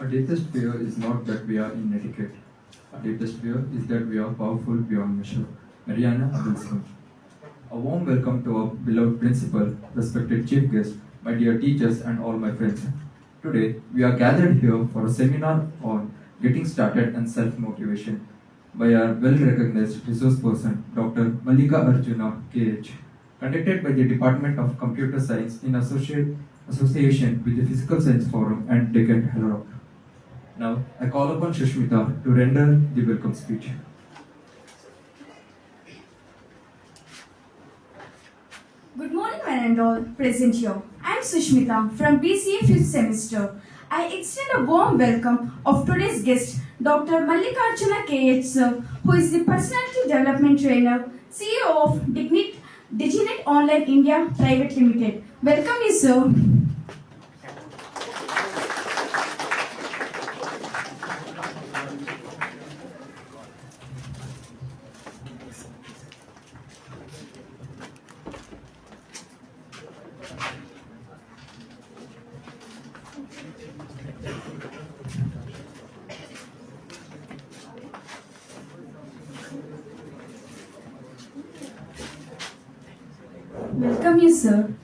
Our deepest fear is not that we are inadequate. Our deepest fear is that we are powerful beyond measure. Mariana Abdulson. A warm welcome to our beloved principal, respected chief guest, my dear teachers and all my friends. Today, we are gathered here for a seminar on getting started and self-motivation by our well-recognized resource person, Dr. Mallikarjuna K, conducted by the Department of Computer Science in association with the Physical Science Forum and Diginet. Now, I call upon Sushmita to render the welcome speech. Good morning, one and all present here. I am Sushmita from BCA 5th semester. I extend a warm welcome of today's guest, Dr. Mallikarjuna K, sir, who is the Personality Development Trainer, CEO of Diginet Online India Private Limited. Welcome you, sir. Welcome you, sir.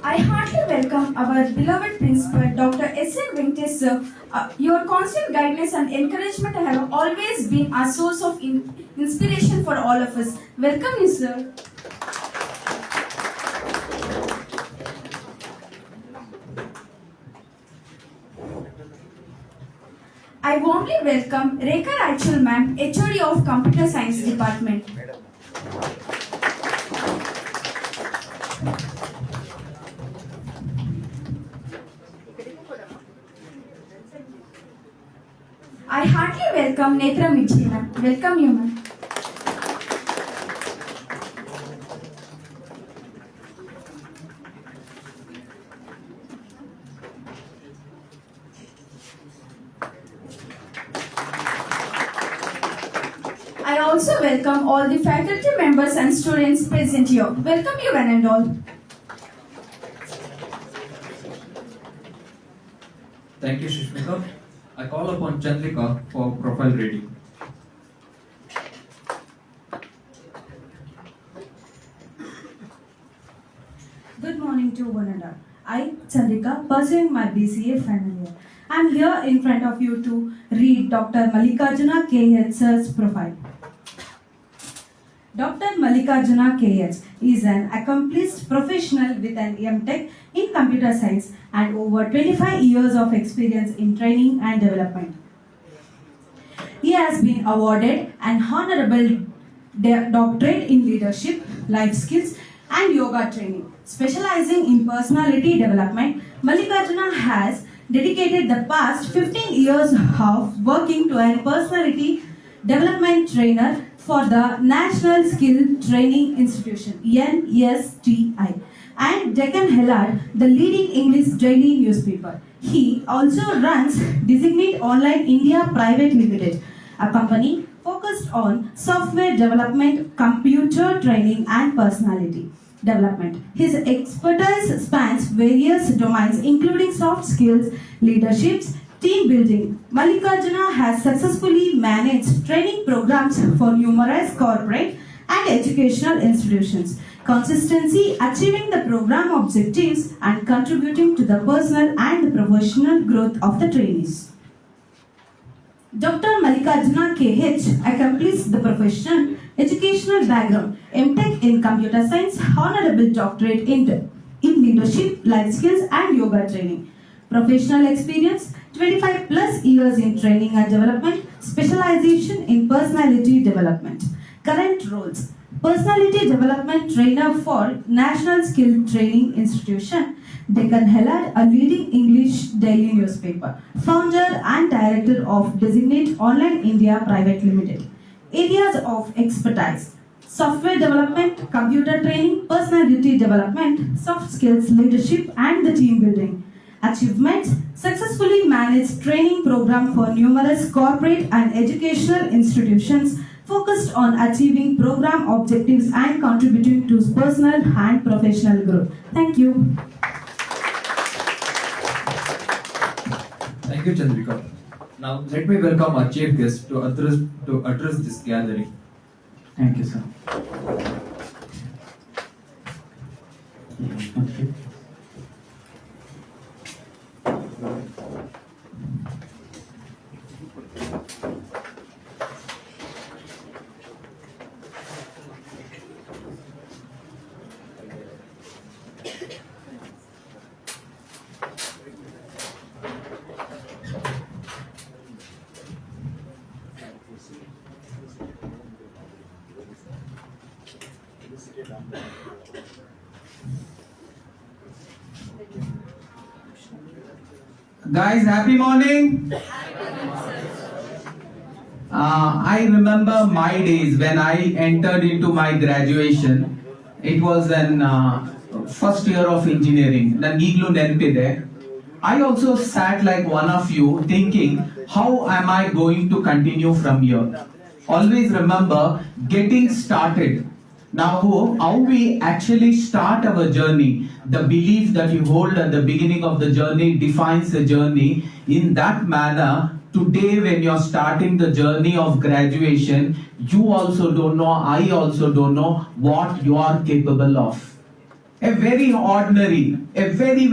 I heartily welcome our beloved principal, Dr. S.N. Venkatesh, sir. Your constant guidance and encouragement have always been a source of inspiration for all of us. Welcome you, sir. I warmly welcome Rekha Raichul ma'am, HOD of Computer Science Department. I heartily welcome Netra Michi ma'am. Welcome you, ma'am. I also welcome all the faculty members and students present here. Welcome you, one and all. Thank you, Sushmita. I call upon Chandrika for profile reading. Good morning to one and all. I, Chandrika, pursuing my BCA final year. I am here in front of you to read Dr. Mallikarjuna K. sir's profile. Dr. Mallikarjuna K. is an accomplished professional with an M.Tech in computer science and over 25 years of experience in training and development. He has been awarded an honorable doctorate in leadership, life skills, and yoga training. Specializing in personality development, Mallikarjuna has dedicated the past 15 years of working to a personality development trainer for the National Skill Training Institution (NSTI) and Deccan Herald, the leading English daily newspaper. He also runs Diginet Online India Private Limited, a company focused on software development, computer training and personality development. His expertise spans various domains including soft skills, leaderships, team building. Mallikarjuna has successfully managed training programs for numerous corporate and educational institutions, consistency achieving the program objectives and contributing to the personal and professional growth of the trainees. Dr. Mallikarjuna KH accomplished the professional educational background, M.Tech in computer science, honorable doctorate in leadership, life skills and yoga training. Professional experience, 25 plus years in training and development, specialization in personality development. Current roles: personality development trainer for National Skill Training Institution, Deccan Herald, a leading English daily newspaper. Founder and director of Diginet Online India Private Limited. Areas of expertise: software development, computer training, personality development, soft skills, leadership and the team building. Achievements: successfully managed training program for numerous corporate and educational institutions focused on achieving program objectives and contributing to personal and professional growth. Thank you. Thank you, Chandrika. Now, let me welcome our chief guest to address this gathering. Thank you, sir. Okay. Guys, happy morning. I remember my days when I entered into my graduation. It was in first year of engineering. Naniglu ನೆನಪಿದೆ. I also sat like one of you thinking, how am I going to continue from here? Always remember getting started. Now, how we actually start our journey, the belief that you hold at the beginning of the journey defines the journey. In that manner, today when you're starting the journey of graduation, you also don't know, I also don't know what you are capable of. A very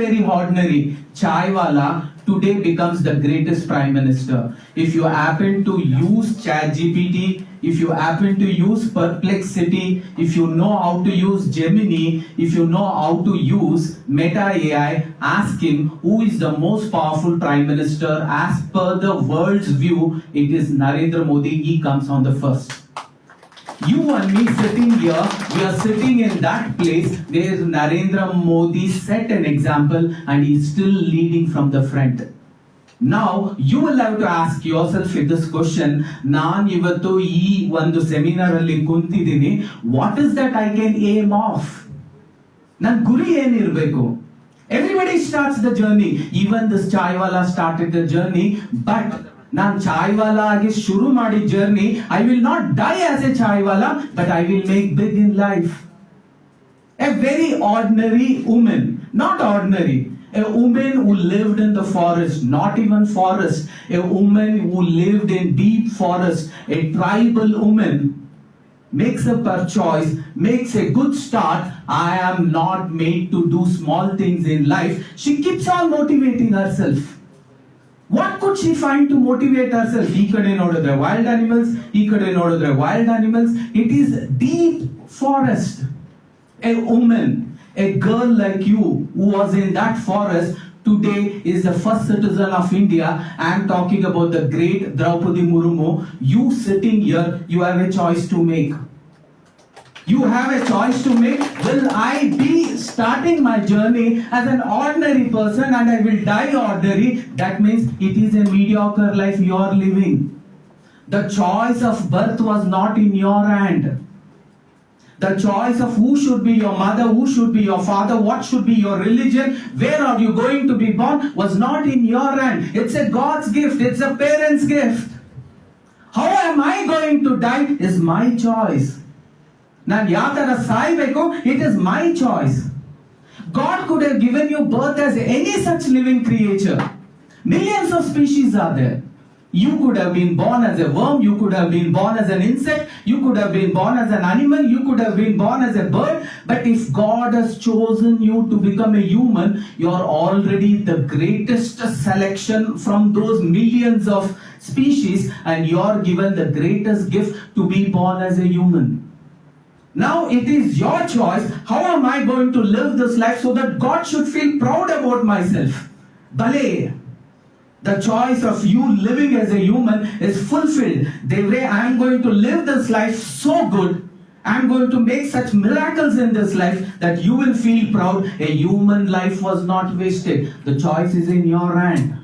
very ordinary chaiwala today becomes the greatest prime minister. If you happen to use ChatGPT, if you happen to use Perplexity, if you know how to use Gemini, if you know how to use Meta AI, ask him who is the most powerful prime minister. As per the world's view, it is Narendra Modi. He comes on the first. You and me sitting here, we are sitting in that place where Narendra Modi set an example and he is still leading from the front. Now, you will have to ask yourself this question. Naan ivattu ee ಒಂದು seminar ಅಲ್ಲಿ ಕುಂತಿದ್ದೀನಿ. What is that I can aim off? Nan guri ಏನಿರಬೇಕು? Everybody starts the journey. Even this chaiwala started the journey, but ನಾನು ಚಾಯ್ವಾಲ ಆಗಿ ಶುರು ಮಾಡಿ journey. I will not die as a chaiwala, but I will make big in life. A very ordinary woman, not ordinary. A woman who lived in the forest, not even forest. A woman who lived in deep forest. A tribal woman makes up her choice, makes a good start. I am not made to do small things in life. She keeps on motivating herself. What could she find to motivate herself? He kade nodidre wild animals, he kade nodidre wild animals. It is deep forest. A woman, a girl like you who was in that forest today is the first citizen of India. I am talking about the great Draupadi Murmu. You sitting here, you have a choice to make. You have a choice to make. Will I be starting my journey as an ordinary person and I will die ordinary? That means it is a mediocre life you are living. The choice of birth was not in your hand. The choice of who should be your mother, who should be your father, what should be your religion, where are you going to be born was not in your hand. It's a God's gift. It's a parent's gift. How am I going to die is my choice. ನಾನು ಯಾವ ತರ ಸಾಯ್ಬೇಕು, it is my choice. God could have given you birth as any such living creature. Millions of species are there. You could have been born as a worm, you could have been born as an insect, you could have been born as an animal, you could have been born as a bird. But if God has chosen you to become a human, you are already the greatest selection from those millions of species, and you are given the greatest gift to be born as a human. Now it is your choice. How am I going to live this life so that God should feel proud about myself? Bale, the choice of you living as a human is fulfilled. Devre, I am going to live this life so good. I am going to make such miracles in this life that you will feel proud. A human life was not wasted. The choice is in your hand.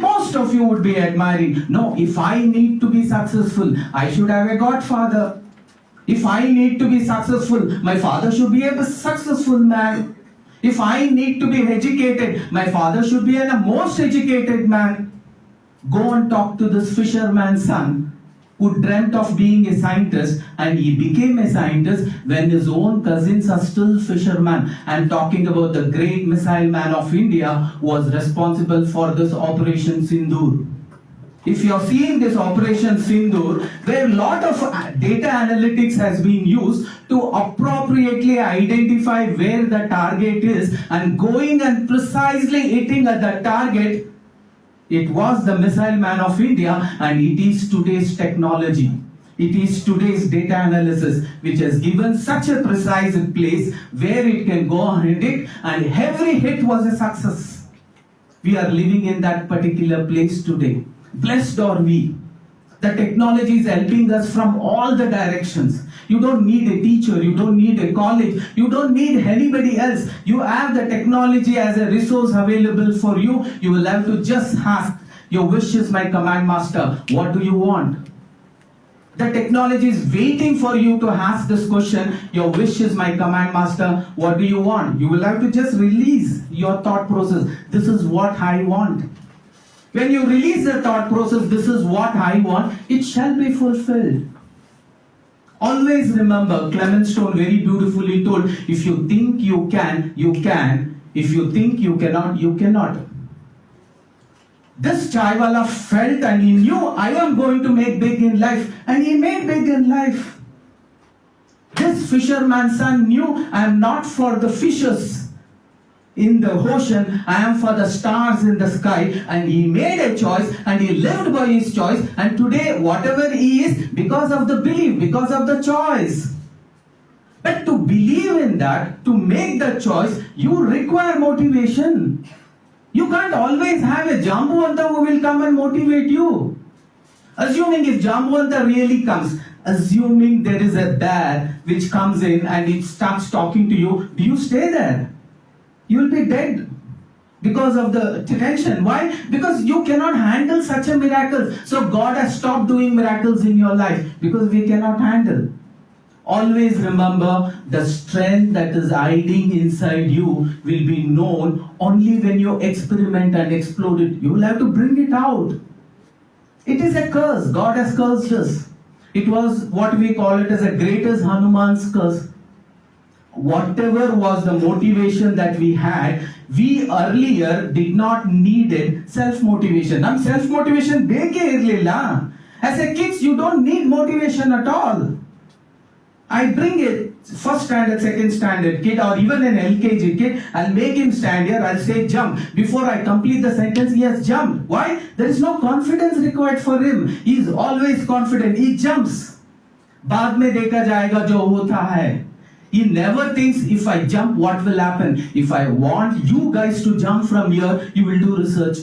Most of you would be admiring. No, if I need to be successful, I should have a godfather. If I need to be successful, my father should be a successful man. If I need to be educated, my father should be a most educated man. Go and talk to this fisherman's son. who dreamt of being a scientist, and he became a scientist when his own cousins are still fishermen. I'm talking about the great missile man of India who was responsible for this Operation Sindoor. If you're seeing this Operation Sindoor, where a lot of data analytics has been used to appropriately identify where the target is and going and precisely hitting at the target, it was the missile man of India, and it is today's technology. It is today's data analysis which has given such a precise place where it can go and hit, and every hit was a success. We are living in that particular place today. Blessed are we. The technology is helping us from all the directions. You don't need a teacher, you don't need a college, you don't need anybody else. You have the technology as a resource available for you. You will have to just ask, your wish is my command master, what do you want? The technology is waiting for you to ask this question, your wish is my command master, what do you want? You will have to just release your thought process, this is what I want. When you release the thought process, this is what I want, it shall be fulfilled. Always remember, Clement Stone very beautifully told, if you think you can, you can. If you think you cannot, you cannot. This chaiwala felt and he knew, I am going to make big in life. And he made big in life. This fisherman's son knew, I am not for the fishes in the ocean, I am for the stars in the sky. And he made a choice and he lived by his choice. And today, whatever he is, because of the belief, because of the choice. But to believe in that, to make the choice, you require motivation. You can't always have a Jambuanta who will come and motivate you. Assuming if Jambuanta really comes, assuming there is a bear which comes in and it starts talking to you, do you stay there? You will be dead because of the tension. Why? Because you cannot handle such a miracle. So God has stopped doing miracles in your life because we cannot handle. Always remember, the strength that is hiding inside you will be known only when you experiment and explode it. You will have to bring it out. It is a curse. God has cursed us. It was what we call it as a greatest Hanuman's curse. Whatever was the motivation that we had, we earlier did not needed self-motivation. Nam self-motivation beke irlilla. As a kids, you don't need motivation at all. I bring a first standard, second standard kid or even an LKG kid, I'll make him stand here, I'll say jump. Before I complete the sentence, he has jumped. Why? There is no confidence required for him. He is always confident. He jumps. बाद में देखा जाएगा जो होता है. He never thinks, if I jump, what will happen? If I want you guys to jump from here, you will do research.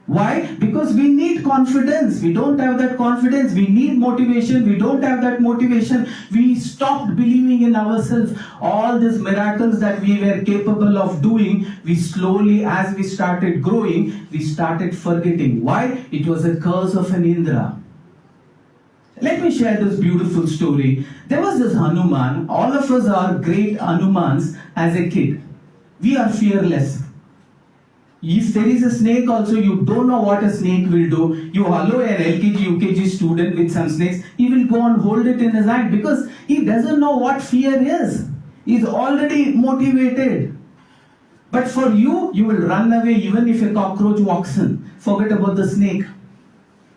Why? Because we need confidence. We don't have that confidence. We need motivation. We don't have that motivation. We stopped believing in ourselves. All these miracles that we were capable of doing, we slowly, as we started growing, we started forgetting. Why? It was a curse of an Indra. Let me share this beautiful story. There was this Hanuman. All of us are great Hanumans as a kid. We are fearless. If there is a snake also, you don't know what a snake will do. You allow an LKG, UKG student with some snakes, he will go and hold it in his hand because he doesn't know what fear is. He is already motivated. But for you, you will run away even if a cockroach walks in. Forget about the snake.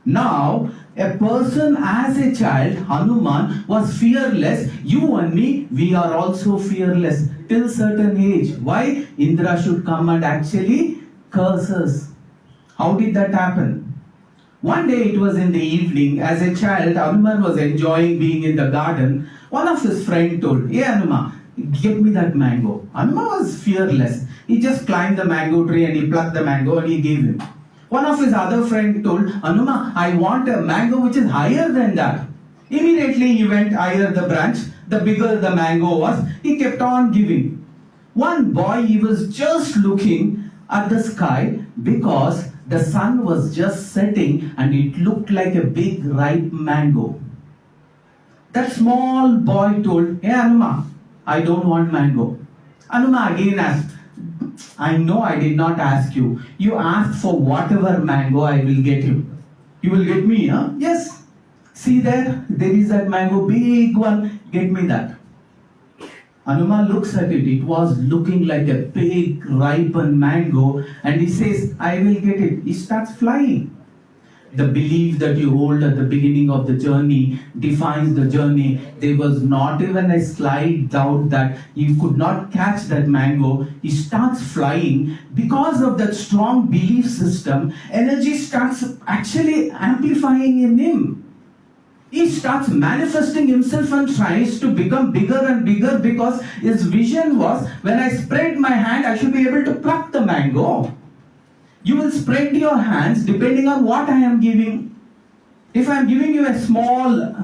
Now, a person as a child, Hanuman, was fearless. You and me, we are also fearless till certain age. Why? Indra should come and actually curse us. How did that happen? One day it was in the evening. As a child, Hanuman was enjoying being in the garden. One of his friends told, "Hey Hanuman, get me that mango." Hanuman was fearless. He just climbed the mango tree and he plucked the mango and he gave him. One of his other friends told, "Hanuman, I want a mango which is higher than that." Immediately he went higher the branch. The bigger the mango was, he kept on giving. One boy, he was just looking at the sky because the sun was just setting and it looked like a big ripe mango. That small boy told, "Hey Hanuman, I don't want mango." Hanuman again asked, "I know I did not ask you. You asked for whatever mango I will get you." You will get me, huh? Yes. See there is that mango, big one. Get me that. Hanuman looks at it. It was looking like a big ripened mango, and he says, I will get it. He starts flying. The belief that you hold at the beginning of the journey defines the journey. There was not even a slight doubt that he could not catch that mango. He starts flying because of that strong belief system. Energy starts actually amplifying in him. He starts manifesting himself and tries to become bigger and bigger, because his vision was, when I spread my hand, I should be able to pluck the mango. You will spread your hands depending on what I am giving. If I am giving you a small,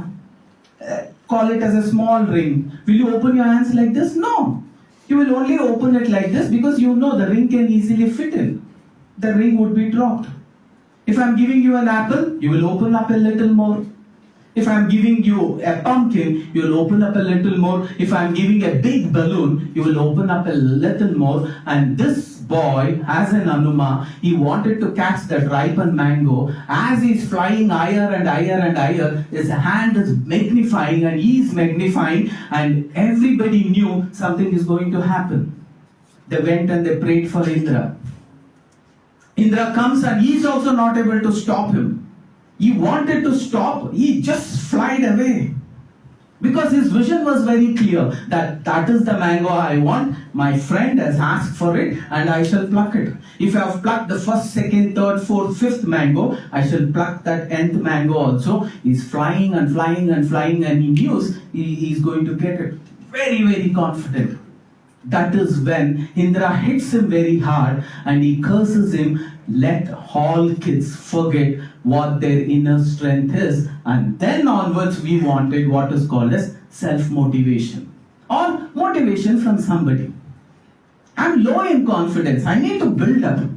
call it as a small ring, will you open your hands like this? No. You will only open it like this because you know the ring can easily fit in. The ring would be dropped. If I am giving you an apple, you will open up a little more. If I am giving you a pumpkin, you will open up a little more. If I am giving a big balloon, you will open up a little more. And this boy, as an Anuma, he wanted to catch that ripened mango. As he is flying higher and higher and higher, his hand is magnifying and he is magnifying, and everybody knew something is going to happen. They went and they prayed for Indra. Indra comes and he is also not able to stop him. He wanted to stop, he just flied away. Because his vision was very clear that that is the mango I want. My friend has asked for it and I shall pluck it. If I have plucked the first, second, third, fourth, fifth mango, I shall pluck that nth mango also. He's flying and flying and flying, and he knows he is going to get it. Very, very confident. That is when Indra hits him very hard and he curses him. Let all kids forget what their inner strength is, and then onwards we wanted what is called as self-motivation or motivation from somebody. I'm low in confidence. I need to build up.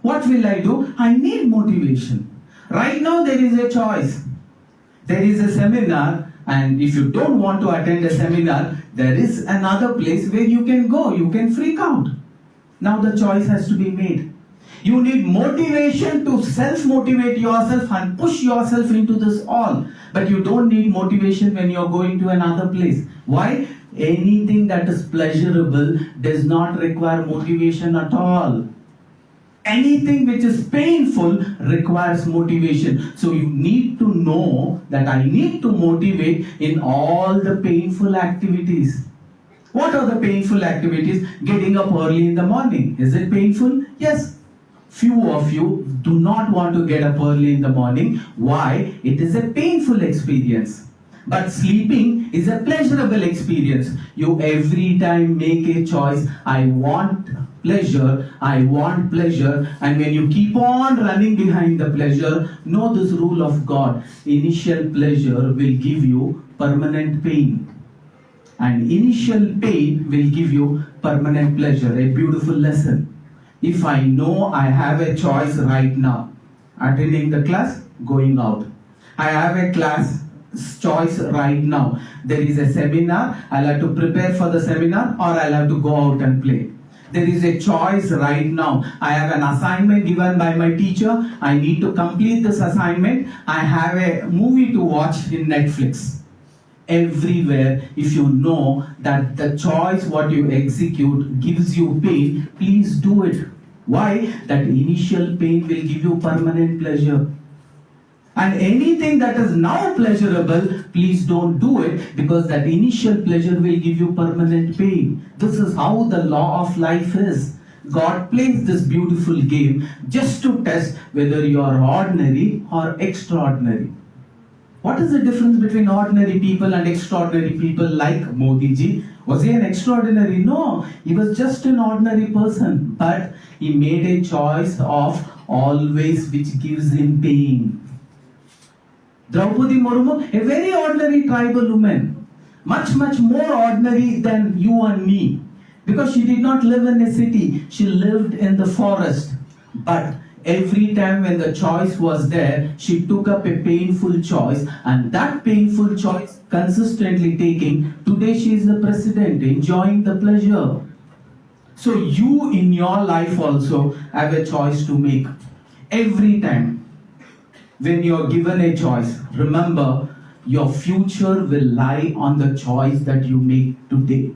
What will I do? I need motivation. Right now there is a choice. There is a seminar, and if you don't want to attend a seminar, there is another place where you can go. You can freak out. Now the choice has to be made. You need motivation to self-motivate yourself and push yourself into this all. But you don't need motivation when you're going to another place. Why? Anything that is pleasurable does not require motivation at all. Anything which is painful requires motivation. So you need to know that I need to motivate in all the painful activities. What are the painful activities? Getting up early in the morning. Is it painful? Yes. Few of you do not want to get up early in the morning. Why? It is a painful experience. But sleeping is a pleasurable experience. You every time make a choice. I want pleasure. I want pleasure. And when you keep on running behind the pleasure, know this rule of God. Initial pleasure will give you permanent pain. And initial pain will give you permanent pleasure. A beautiful lesson. If I know I have a choice right now, attending the class, going out. I have a class choice right now. There is a seminar, I'll have to prepare for the seminar, or I'll have to go out and play. There is a choice right now. I have an assignment given by my teacher. I need to complete this assignment. I have a movie to watch in Netflix. Everywhere, if you know that the choice what you execute gives you pain, please do it. Why? That initial pain will give you permanent pleasure. And anything that is now pleasurable, please don't do it, because that initial pleasure will give you permanent pain. This is how the law of life is. God plays this beautiful game just to test whether you are ordinary or extraordinary. What is the difference between ordinary people and extraordinary people like Modi ji? Was he an extraordinary? No, he was just an ordinary person. But he made a choice of always which gives him pain. Draupadi Murmu, a very ordinary tribal woman. Much more ordinary than you and me. Because she did not live in a city. She lived in the forest. But every time when the choice was there, she took up a painful choice, and that painful choice consistently taking, today she is the president, enjoying the pleasure. So you in your life also have a choice to make. Every time. when you're given a choice, remember your future will lie on the choice that you make today.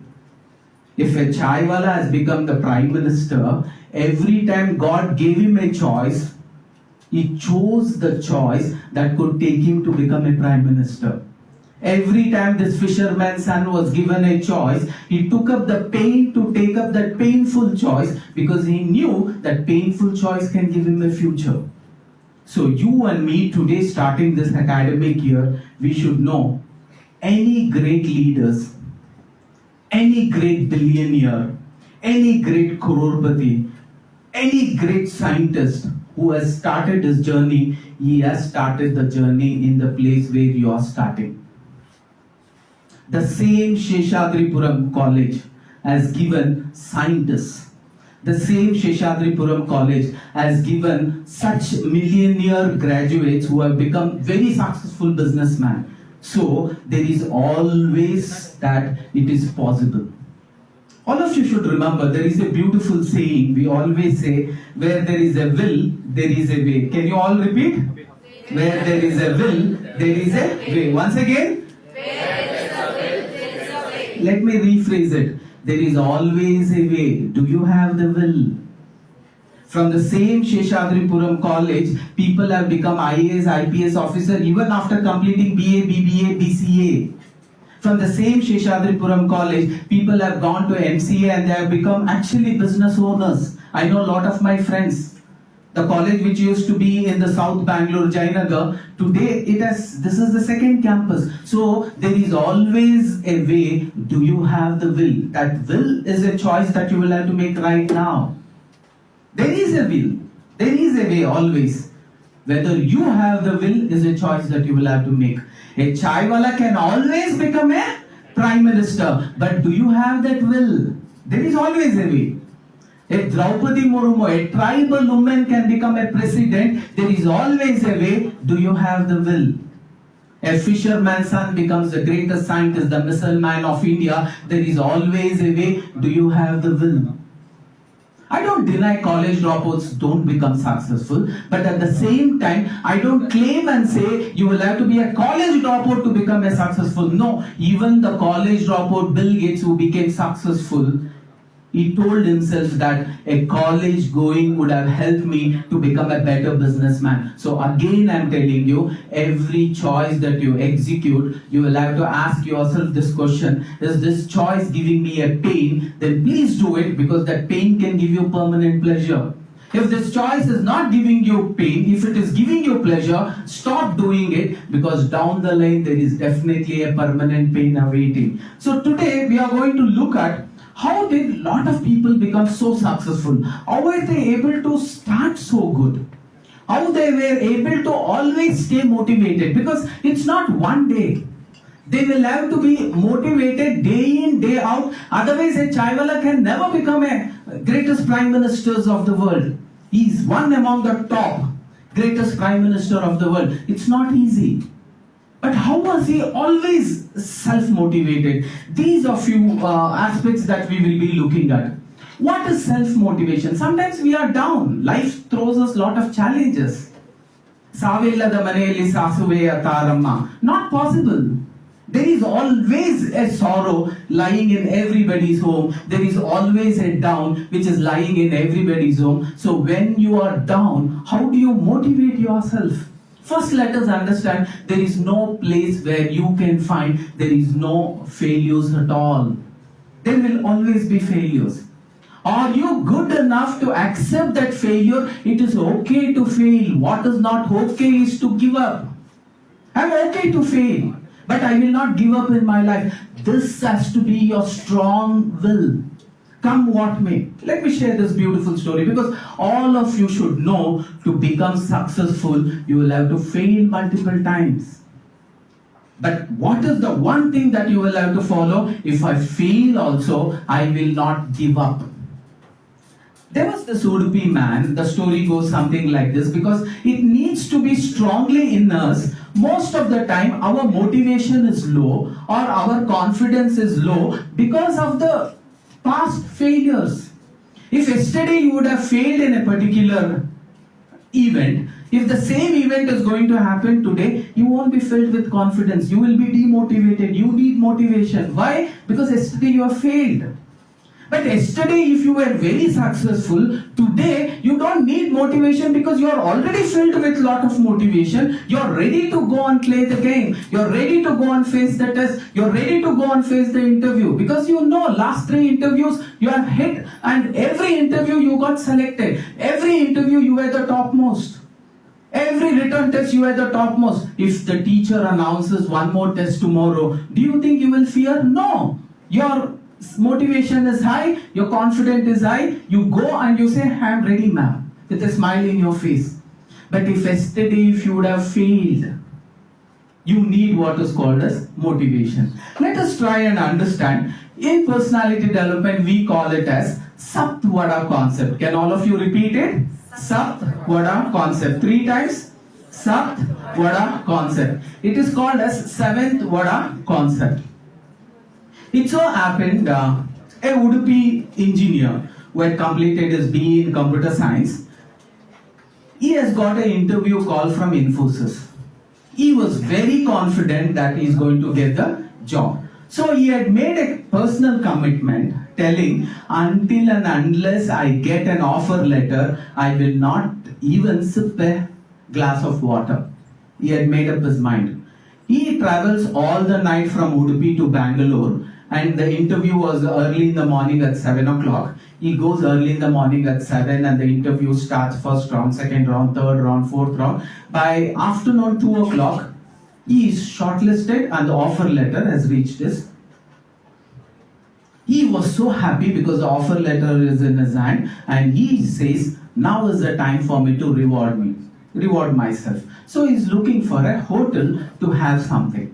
If a chaiwala has become the prime minister, every time God gave him a choice, he chose the choice that could take him to become a prime minister. Every time this fisherman's son was given a choice, he took up the pain to take up that painful choice because he knew that painful choice can give him a future. So you and me today, starting this academic year, we should know any great leaders, any great billionaire, any great crorepati, any great scientist who has started his journey, he has started the journey in the place where you are starting. The same Seshadripuram College has given scientists. The same Sheshadripuram College has given such millionaire graduates who have become very successful businessmen. So there is always that it is possible. All of you should remember, there is a beautiful saying we always say, where there is a will, there is a way. Can you all repeat? Where there is a will, there is a way. Once again? Let me rephrase it. There is always a way. Do you have the will? From the same Sheshadripuram College, people have become IAS, IPS officer even after completing BA, BBA, BCA. From the same Sheshadripuram College, people have gone to MCA and they have become actually business owners. I know a lot of my friends. The college which used to be in the South Bangalore, Jayanagar, today this is the second campus. So there is always a way. Do you have the will? That will is a choice that you will have to make right now. There is a will. There is a way always. Whether you have the will is a choice that you will have to make. A chaiwala can always become a prime minister. But do you have that will? There is always a way. A Draupadi Murmu, a tribal woman can become a president. There is always a way. Do you have the will? A fisherman's son becomes the greatest scientist, the missile man of India. There is always a way. Do you have the will? I don't deny college dropouts don't become successful, but at the same time, I don't claim and say you will have to be a college dropout to become a successful. No, even the college dropout Bill Gates who became successful, he told himself that a college going would have helped me to become a better businessman. So again, I'm telling you, every choice that you execute, you will have to ask yourself this question: is this choice giving me a pain? Then please do it, because that pain can give you permanent pleasure. If this choice is not giving you pain, if it is giving you pleasure, stop doing it, because down the line there is definitely a permanent pain awaiting. So today we are going to look at how did a lot of people become so successful? How were they able to start so good? How they were able to always stay motivated? Because it's not one day. They will have to be motivated day in, day out. Otherwise, a chaiwala can never become a greatest prime ministers of the world. He is one among the top greatest prime minister of the world. It's not easy. But how was he always self-motivated? These are few aspects that we will be looking at. What is self-motivation? Sometimes we are down. Life throws us a lot of challenges. Savellada maneyalli sasuve ataramma. Not possible. There is always a sorrow lying in everybody's home. There is always a down which is lying in everybody's home. So when you are down, how do you motivate yourself? First, let us understand there is no place where you can find there is no failures at all. There will always be failures. Are you good enough to accept that failure? It is okay to fail. What is not okay is to give up. I'm okay to fail, but I will not give up in my life. This has to be your strong will. Come what may. Let me share this beautiful story, because all of you should know to become successful, you will have to fail multiple times. But what is the one thing that you will have to follow? If I fail also, I will not give up. There was this Udupi man. The story goes something like this, because it needs to be strongly in us. Most of the time our motivation is low or our confidence is low because of the past failures. If yesterday you would have failed in a particular event, If the same event is going to happen today, you won't be filled with confidence. You will be demotivated. You need motivation. Why? Because yesterday you have failed. But yesterday, if you were very successful, today you don't need motivation because you are already filled with lot of motivation. You are ready to go and play the game. You are ready to go and face the test. You are ready to go and face the interview because you know last 3 interviews you have hit and every interview you got selected. Every interview you were the topmost. Every written test you were the topmost. If the teacher announces one more test tomorrow, do you think you will fear? No. Your motivation is high, your confidence is high, you go and you say, I am ready, ma'am, with a smile in your face. But if yesterday, if you would have failed, you need what is called as motivation. Let us try and understand. In personality development, we call it as Saptvada concept. Can all of you repeat it? Saptvada concept. 3 times. Saptvada concept. It is called as 7th Vada concept. It so happened a Udupi engineer who had completed his BE in computer science, he has got an interview call from Infosys. He was very confident that he is going to get the job. So he had made a personal commitment telling, until and unless I get an offer letter, I will not even sip a glass of water. He had made up his mind. He travels all the night from Udupi to Bangalore. And the interview was early in the morning at 7 o'clock. He goes early in the morning at 7 and the interview starts first round, second round, third round, fourth round. By afternoon 2 o'clock, he is shortlisted and the offer letter has reached his. He was so happy because the offer letter is in his hand and he says, now is the time for me to reward myself. So he is looking for a hotel to have something.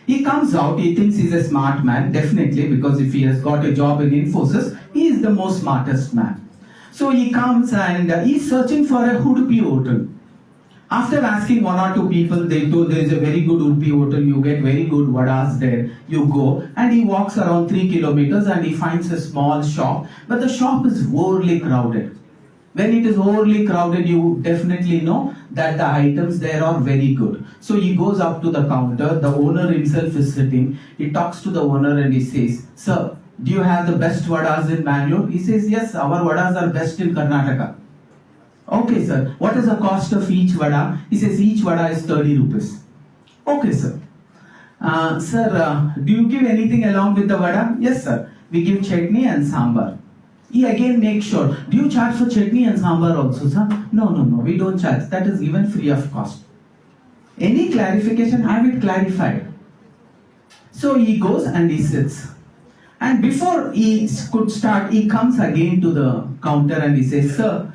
He comes out, he thinks he's a smart man, definitely, because if he has got a job in Infosys, he is the most smartest man. So he comes and he's searching for a Udupi hotel. After asking 1 or 2 people, they told there is a very good Udupi hotel, you get very good vadas there, you go. And he walks around 3 kilometers and he finds a small shop, but the shop is overly crowded. When it is overly crowded, you definitely know that the items there are very good. So he goes up to the counter, the owner himself is sitting, he talks to the owner and he says, sir, do you have the best vadas in Bangalore? He says, yes, our vadas are best in Karnataka. Okay, sir, what is the cost of each vada? He says, each vada is 30 rupees. Okay, sir. Sir, do you give anything along with the vada? Yes, sir, we give chutney and sambar. He again makes sure, do you charge for chutney and sambar also, sir? No, we don't charge. That is given free of cost. Any clarification, have it clarified. So he goes and he sits. And before he could start, he comes again to the counter and he says, sir,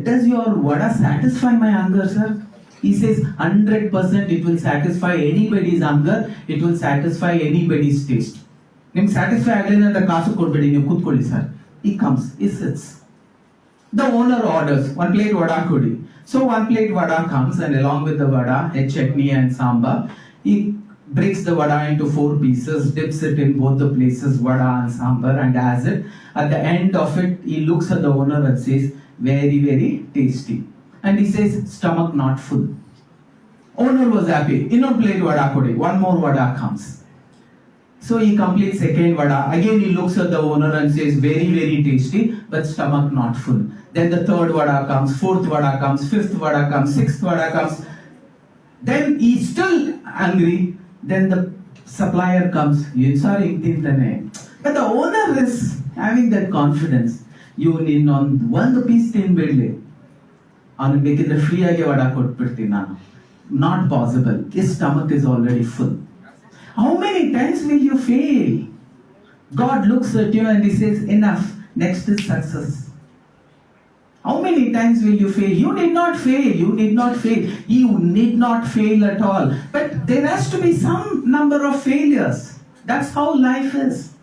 does your vada satisfy my hunger, sir? He says, 100% it will satisfy anybody's hunger, it will satisfy anybody's taste. Nimge satisfy agline anta kaasu kodbedi, ನೀವು ಕೂತ್ಕೊಳ್ಳಿ sir. He comes, he sits. The owner orders 1 plate vada kodi. So 1 plate vada comes and along with the vada, a chutney and sambar, he breaks the vada into 4 pieces, dips it in both the places, vada and sambar, and has it. At the end of it, he looks at the owner and says, very, very tasty. And he says, stomach not full. Owner was happy. Innor plate vada kodi. 1 more vada comes. So he completes second vada. Again he looks at the owner and says, very, very tasty, but stomach not full. Then the third vada comes, fourth vada comes, fifth vada comes, sixth vada comes. Then he's still angry. Then the supplier comes. But the owner is having that confidence. You need on 1 piece tinbirli. On making the free vada kodbirtini. Not possible. His stomach is already full. How many times will you fail? God looks at you and he says, enough, next is success. How many times will you fail? You did not fail, you did not fail. You need not fail at all. But there has to be some number of failures. That's how life is.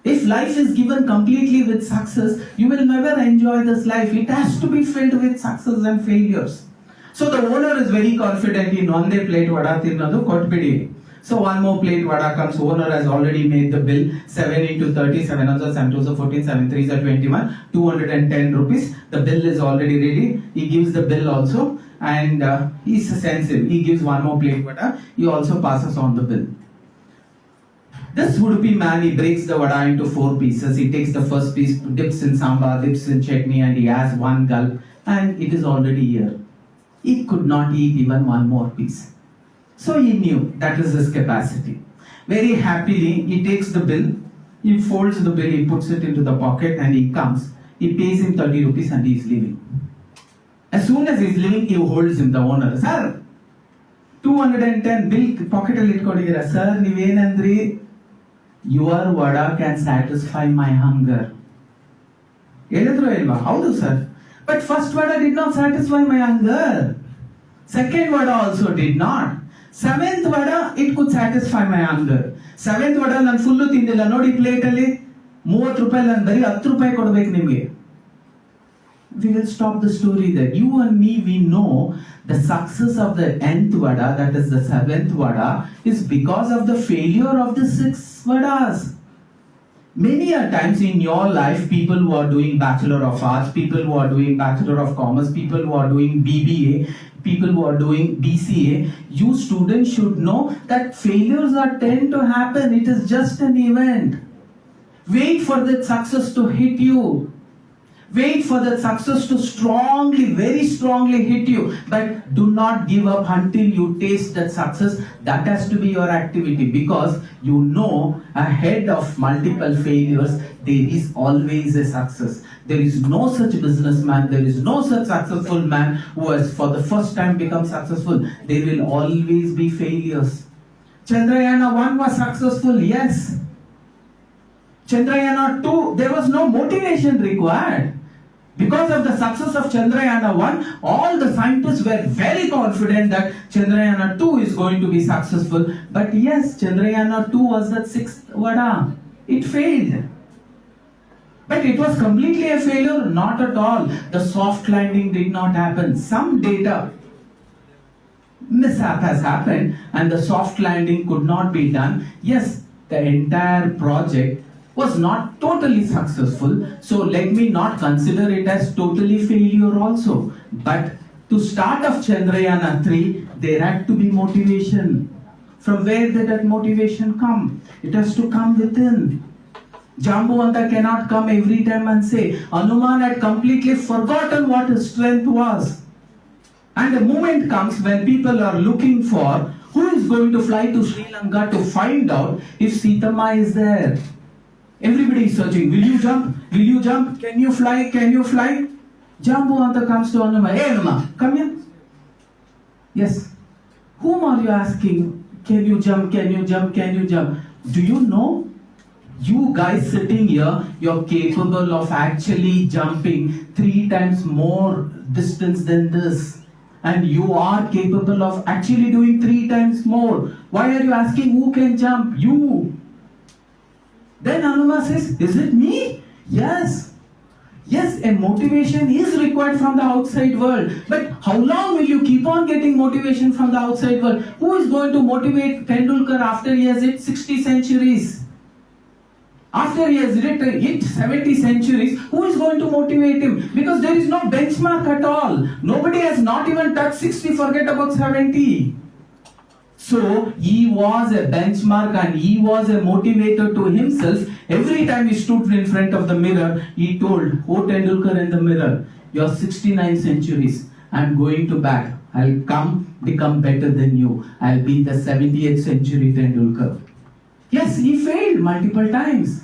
If life is given completely with success, you will never enjoy this life. It has to be filled with success and failures. So the owner is very confident in one day plate vada tinnadu kotbidi. So 1 more plate vada comes, owner has already made the bill, 7 into 30, 7 ones are 7 2s are 14, 7 3s are 21, 210 rupees. The bill is already ready. He gives the bill also and he's sensitive. He gives one more plate vada. He also passes on the bill. This Udupi man, he breaks the vada into 4 pieces. He takes the first piece, dips in sambar, dips in chutney, and he has one gulp, and it is already here. He could not eat even one more piece. So he knew that is his capacity. Very happily, he takes the bill, he folds the bill, he puts it into the pocket, and he comes. He pays him 30 rupees and he is leaving. As soon as he is leaving, he holds him, the owner. Sir, 210 bill pocket ಅಲ್ಲಿ ಇಟ್ಕೊಂಡಿದ್ದೀರಾ sir, ನೀವೇನಂದ್ರಿ? Your vada can satisfy my hunger. ಹೇಳಿದ್ರು ಇಲ್ವಾ? ಹೌದು sir. But first vada did not satisfy my hunger. Second vada also did not. 7th vada, it could satisfy my hunger. 7th vada ನಾನು full ತಿಂದಿಲ್ಲ ನೋಡಿ plate ಅಲ್ಲಿ 30 ರೂಪಾಯಿ ನಾನು ಬರೀ 10 ರೂಪಾಯಿ ಕೊಡ್ಬೇಕು ನಿಮಗೆ. We will stop the story there. You and me, we know the success of the nth vada, that is the 7th vada, is because of the failure of the 6 vadas. Many a times in your life, people who are doing Bachelor of Arts, people who are doing Bachelor of Commerce, people who are doing BBA, people who are doing BCA, you students should know that failures are tend to happen. It is just an event. Wait for that success to hit you. Wait for that success to strongly, very strongly hit you. But do not give up until you taste that success. That has to be your activity, because you know ahead of multiple failures, there is always a success. There is no such businessman, there is no such successful man who has for the first time become successful. There will always be failures. Chandrayana 1 was successful, yes. Chandrayana 2, there was no motivation required. Because of the success of Chandrayana 1, all the scientists were very confident that Chandrayana 2 is going to be successful. But yes, Chandrayana 2 was the 6th vada. It failed. But it was completely a failure? Not at all. The soft landing did not happen. Some data mishap has happened and the soft landing could not be done. Yes, the entire project was not totally successful, so let me not consider it as totally failure also. But to start of Chandrayana 3, there had to be motivation. From where did that motivation come? It has to come within. Jambuvanta cannot come every time and say, Hanuman had completely forgotten what his strength was. And a moment comes when people are looking for who is going to fly to Sri Lanka to find out if Sitama is there. Everybody is searching. Will you jump? Will you jump? Can you fly? Can you fly? Jambuvanta comes to Hanuma. Hey Hanuma, come here. Yes. Whom are you asking? Can you jump? Can you jump? Can you jump? Do you know? You guys sitting here, you're capable of actually jumping 3 times more distance than this. And you are capable of actually doing 3 times more. Why are you asking who can jump? You. Then Hanuma says, is it me? Yes. Yes, a motivation is required from the outside world. But how long will you keep on getting motivation from the outside world? Who is going to motivate Tendulkar after he has hit 60 centuries? After he has hit 70 centuries, who is going to motivate him? Because there is no benchmark at all. Nobody has not even touched 60, forget about 70. So he was a benchmark and he was a motivator to himself. Every time he stood in front of the mirror, he told, oh Tendulkar in the mirror, you're 69 centuries. I'm going to bat. I'll come, become better than you. I'll be the 70th century Tendulkar. Yes, he failed multiple times.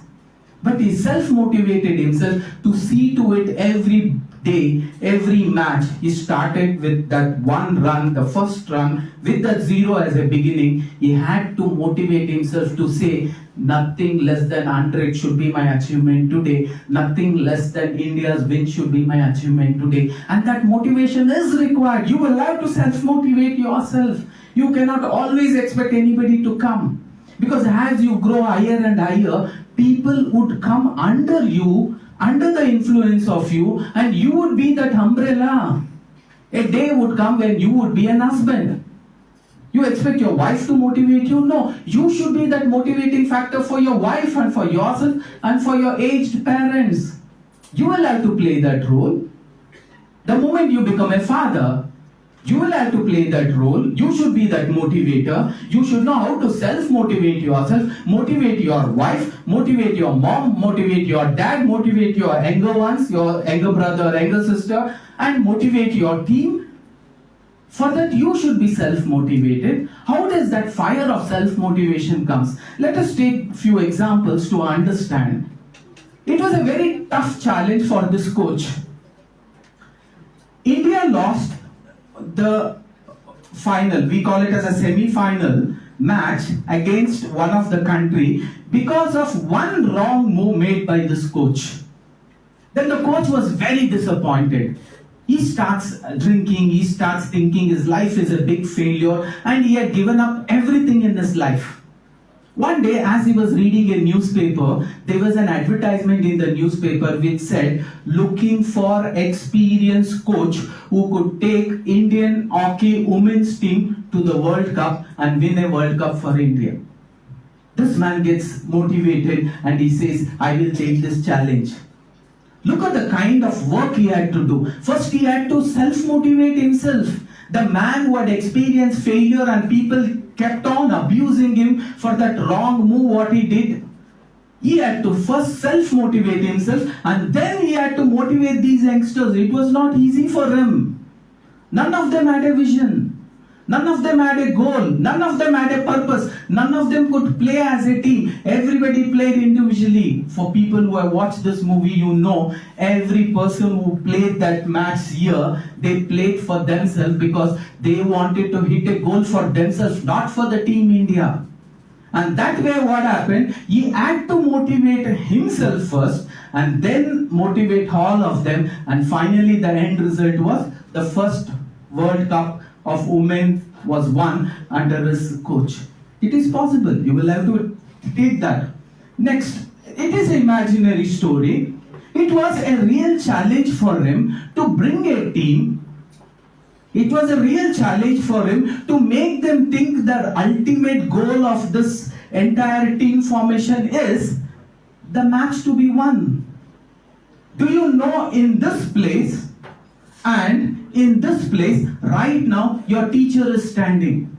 But he self-motivated himself to see to it every day, every match. He started with that one run, the first run, with that 0 as a beginning. He had to motivate himself to say, nothing less than 100 should be my achievement today. Nothing less than India's win should be my achievement today. And that motivation is required. You will have to self-motivate yourself. You cannot always expect anybody to come. Because as you grow higher and higher, people would come under you, under the influence of you, and you would be that umbrella. A day would come when you would be an husband. You expect your wife to motivate you? No. You should be that motivating factor for your wife and for yourself and for your aged parents. You will have to play that role. The moment you become a father, You will have to play that role. You should be that motivator. You should know how to self-motivate yourself, motivate your wife, motivate your mom, motivate your dad, motivate your younger ones, your younger brother, younger sister, and motivate your team. For that, you should be self-motivated. How does that fire of self-motivation comes? Let us take few examples to understand. It was a very tough challenge for this coach. India lost the final, we call it as a semi-final match against one of the country because of one wrong move made by this coach. Then the coach was very disappointed. He starts drinking, he starts thinking his life is a big failure and he had given up everything in his life. One day, as he was reading a newspaper, there was an advertisement in the newspaper which said, looking for experienced coach who could take Indian hockey women's team to the World Cup and win a World Cup for India. This man gets motivated and he says, I will take this challenge. Look at the kind of work he had to do. First, he had to self-motivate himself. The man who had experienced failure and people kept on abusing him for that wrong move what he did. He had to first self-motivate himself and then he had to motivate these youngsters. It was not easy for him. None of them had a vision. None of them had a goal. None of them had a purpose. None of them could play as a team. Everybody played individually. For people who have watched this movie, you know, every person who played that match here, they played for themselves because they wanted to hit a goal for themselves, not for the team India. And that way what happened, he had to motivate himself first and then motivate all of them. And finally the end result was the first World Cup of women was won under his coach. It is possible. You will have to take that. Next, it is an imaginary story. It was a real challenge for him to bring a team. It was a real challenge for him to make them think that ultimate goal of this entire team formation is the match to be won. Do you know, in this place and in this place right now your teacher is standing?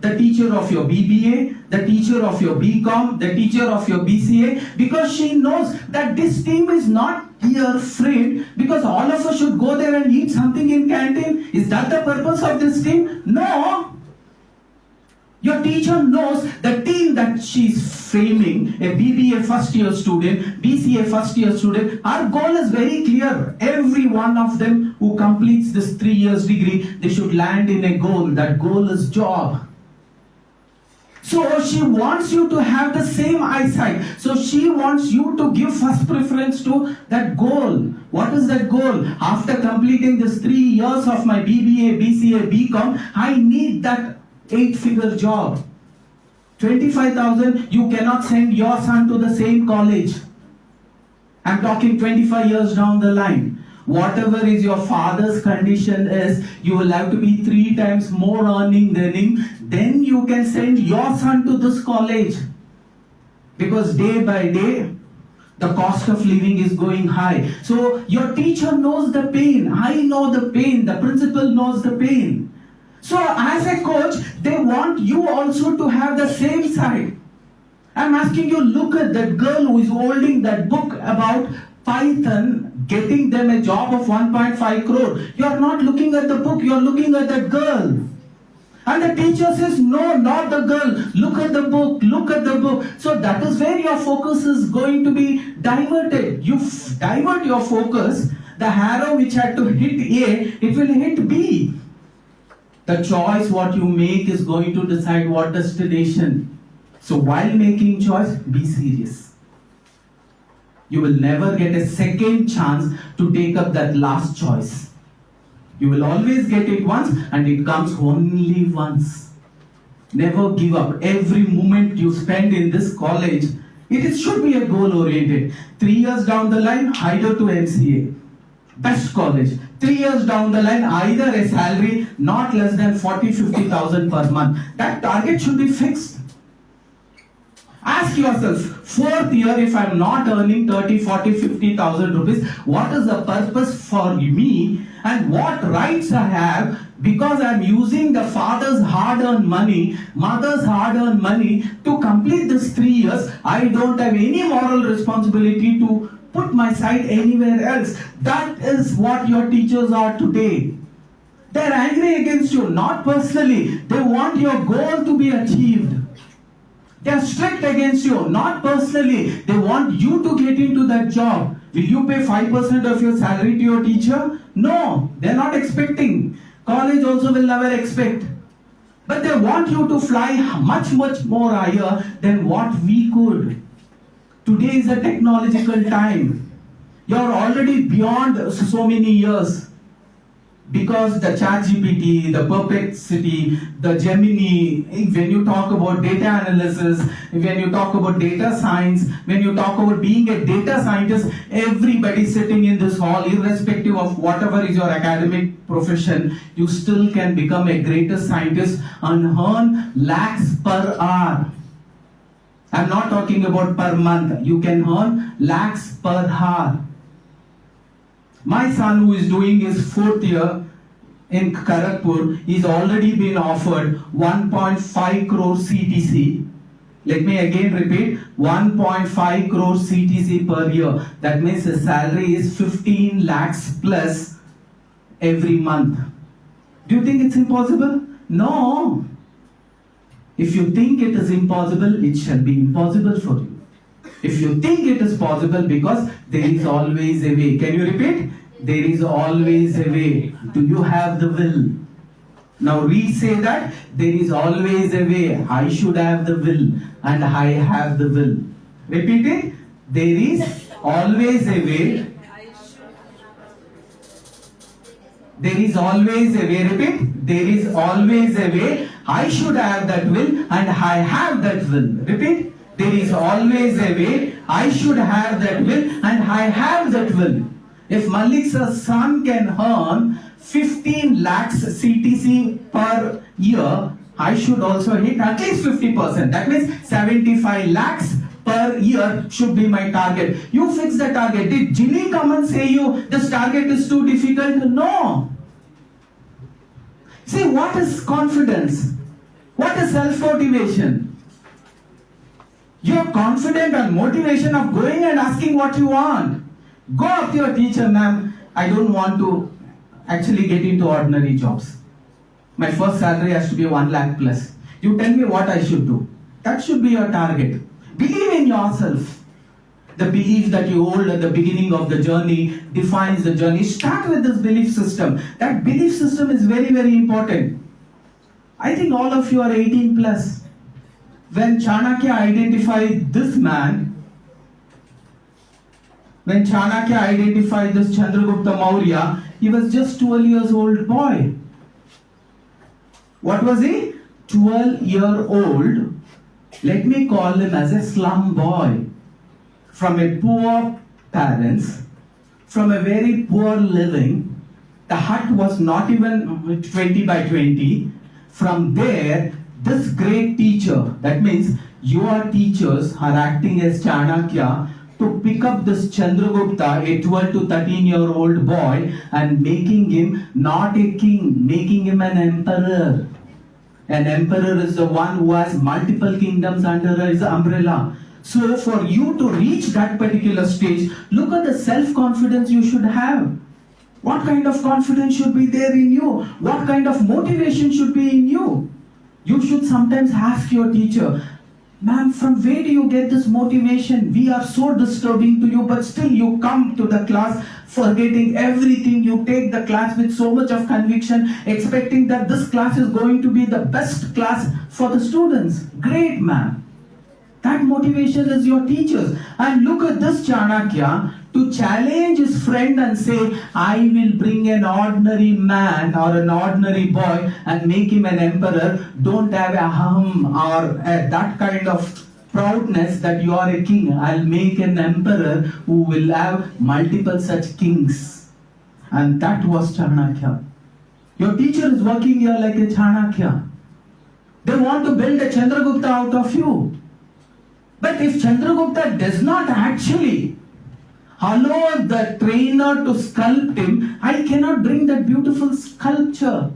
The teacher of your BBA, the teacher of your BCom, the teacher of your BCA, because she knows that this team is not here framed because all of us should go there and eat something in canteen. Is that the purpose of this team? No. Your teacher knows the team that she's framing, a BBA first year student, BCA first year student, our goal is very clear. Every one of them who completes this 3 years degree, they should land in a goal. That goal is job. So she wants you to have the same eyesight. So she wants you to give first preference to that goal. What is that goal? After completing this 3 years of my BBA, BCA, BCom, I need that 8-figure job. 25,000, you cannot send your son to the same college. I'm talking 25 years down the line. Whatever is your father's condition is, you will have to be 3 times more earning than him. Then you can send your son to this college. Because day by day, the cost of living is going high. So your teacher knows the pain. I know the pain. The principal knows the pain. So as a coach, they want you also to have the same side. I'm asking you, look at that girl who is holding that book about Python, getting them a job of 1.5 crore. You are not looking at the book, you are looking at that girl. And the teacher says, no, not the girl. Look at the book, look at the book. So that is where your focus is going to be diverted. You divert your focus. The arrow which had to hit A, it will hit B. The choice what you make is going to decide what destination. So while making choice, be serious. You will never get a second chance to take up that last choice. You will always get it once and it comes only once. Never give up. Every moment you spend in this college, it should be a goal oriented. 3 years down the line, either to MCA. Best college. 3 years down the line, either a salary not less than 40,000-50,000 per month. That target should be fixed. Ask yourself, 4th year, if I'm not earning 30, 40, 50,000 rupees, what is the purpose for me and what rights I have because I'm using the father's hard-earned money, mother's hard-earned money to complete this 3 years, I don't have any moral responsibility to put my side anywhere else. That is what your teachers are today. They're angry against you, not personally. They want your goal to be achieved. They're strict against you, not personally. They want you to get into that job. Will you pay 5% of your salary to your teacher? No, they're not expecting. College also will never expect. But they want you to fly much, much more higher than what we could. Today is a technological time. You're already beyond so many years. Because the ChatGPT, the Perplexity, the Gemini, when you talk about data analysis, when you talk about data science, when you talk about being a data scientist, everybody sitting in this hall, irrespective of whatever is your academic profession, you still can become a greater scientist and earn lakhs per hour. I'm not talking about per month. You can earn lakhs per hour. My son, who is doing his 4th year in Kharagpur, is already been offered 1.5 crore CTC. Let me again repeat, 1.5 crore CTC per year. That means his salary is 15 lakhs plus every month. Do you think it's impossible? No. If you think it is impossible, it shall be impossible for you. If you think it is possible, because there is always a way. Can you repeat? There is always a way. Do you have the will? Now re-say that. There is always a way. I should have the will and I have the will. Repeat it. There is always a way. There is always a way. Repeat. There is always a way. I should have that will and I have that will. Repeat. There is always a way. I should have that will and I have that will. If Mallik's son can earn 15 lakhs CTC per year, I should also hit at least 50%. That means 75 lakhs per year should be my target. You fix the target. Did Ginny come and say you this target is too difficult? No. See, what is confidence? What is self-motivation? You are confident and motivation of going and asking what you want. Go up to your teacher, ma'am, I don't want to actually get into ordinary jobs. My first salary has to be 1 lakh plus. You tell me what I should do. That should be your target. Believe in yourself. The belief that you hold at the beginning of the journey defines the journey. Start with this belief system. That belief system is very, very important. I think all of you are 18 plus. When Chanakya identified this man, when Chanakya identified this Chandragupta Maurya, he was just 12 years old boy. What was he? 12-year-old. Let me call him as a slum boy. From a poor parents, from a very poor living. The hut was not even 20 by 20. From there, this great teacher, that means your teachers are acting as Chanakya, to pick up this Chandragupta, a 12 to 13-year-old boy, and making him not a king, making him an emperor. An emperor is the one who has multiple kingdoms under his umbrella. So for you to reach that particular stage, look at the self-confidence you should have. What kind of confidence should be there in you? What kind of motivation should be in you? You should sometimes ask your teacher, ma'am, from where do you get this motivation? We are so disturbing to you, but still you come to the class forgetting everything. You take the class with so much of conviction, expecting that this class is going to be the best class for the students. Great, ma'am. That motivation is your teachers. And look at this Chanakya to challenge his friend and say, I will bring an ordinary man or an ordinary boy and make him an emperor. Don't have a or that kind of proudness that you are a king. I'll make an emperor who will have multiple such kings. And that was Chanakya. Your teacher is working here like a Chanakya. They want to build a Chandragupta out of you. But if Chandragupta does not actually allow the trainer to sculpt him, I cannot bring that beautiful sculpture.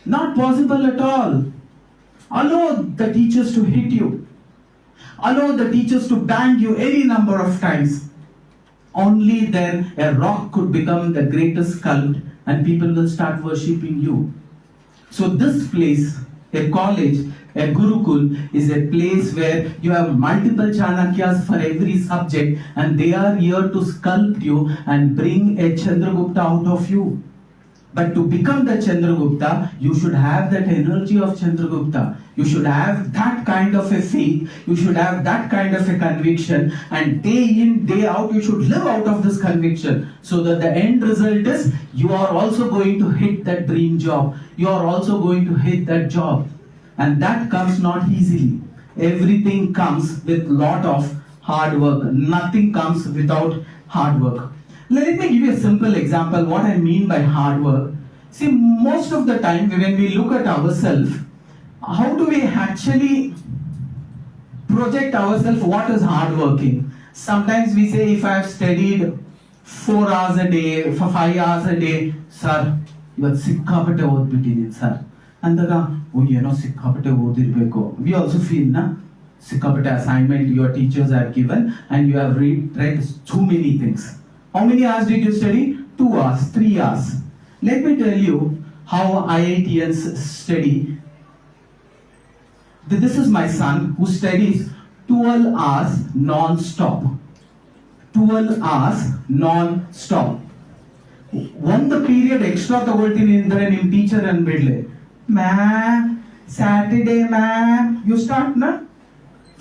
Not possible at all. Allow the teachers to hit you. Allow the teachers to bang you any number of times. Only then a rock could become the greatest sculpt and people will start worshipping you. So this place, a college, a Gurukul, is a place where you have multiple Chanakyas for every subject and they are here to sculpt you and bring a Chandragupta out of you. But to become the Chandragupta, you should have that energy of Chandragupta. You should have that kind of a faith. You should have that kind of a conviction. And day in, day out, you should live out of this conviction. So that the end result is, you are also going to hit that dream job. You are also going to hit that job. And that comes not easily. Everything comes with lot of hard work. Nothing comes without hard work. Let me give you a simple example what I mean by hard work. See, most of the time when we look at ourselves, how do we actually project ourselves what is hard working? Sometimes we say, if I have studied 4 hours a day, for 5 hours a day, sir, ಇವತ್ತು ಸಿಕ್ಕಾಪಟ್ಟೆ ಓದ್ಬಿಟ್ಟಿದ್ದೀನಿ sir ಅಂದಾಗ ಏನೋ ಸಿಕ್ಕಾಪಟ್ಟೆ ಓದಿರ್ಬೇಕು. We also feel na ಸಿಕ್ಕಾಪಟ್ಟೆ assignment your teachers have given and you have read too many things. How many hours did you study? 2 hours, 3 hours. Let me tell you how IITians study. This is my son who studies 12 hours non-stop. 12 hours non-stop. ಒಂದು period extra ತಗೊಳ್ತೀನಿ ಅಂದ್ರೆ ನಿಮ್ teacher ಅನ್ಬಿಡ್ಲೆ, ma'am Saturday ma'am you start ನ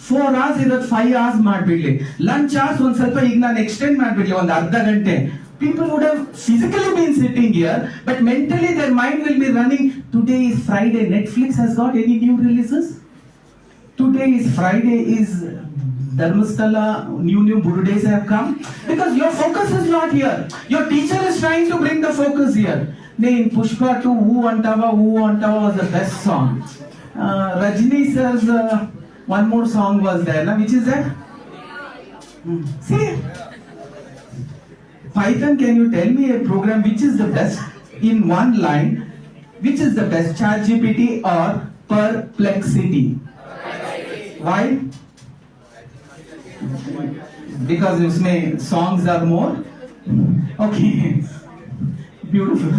4 hours ಇರೋದು 5 hours ಮಾಡ್ಬಿಡ್ಲಿ, lunch hours ಒಂದ್ ಸ್ವಲ್ಪ ಈಗ ನಾನು ಎಕ್ಸ್ಟೆಂಡ್ ಮಾಡ್ಬಿಡ್ಲಿ ಒಂದು ಅರ್ಧ ಗಂಟೆ. People would have physically been sitting here, but mentally their mind will be running. Today is Friday. Netflix has got any new releases? Today is Friday. Is Dharmasthala new Burdays have come? Because your focus is not here. Your teacher is trying to bring the focus here. In Pushpa 2, Who Antava was the best song. Rajini sir's one more song was there. Na? Which is that? See? Python, can you tell me a program which is the best in one line? Which is the best, ChatGPT or Perplexity? Why? Because usme songs are more. Okay, beautiful.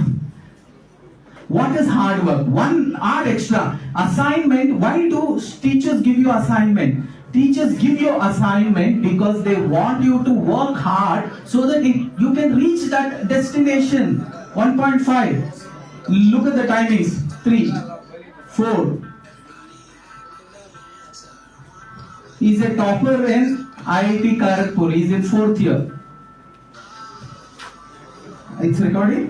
What is hard work? 1 hour extra assignment. Why do teachers give you assignment? Teachers give you assignment because they want you to work hard so that you can reach that destination. 1.5. Look at the timings. 3, 4. He's a topper in IIT Kharagpur. He's in 4th year. It's recording?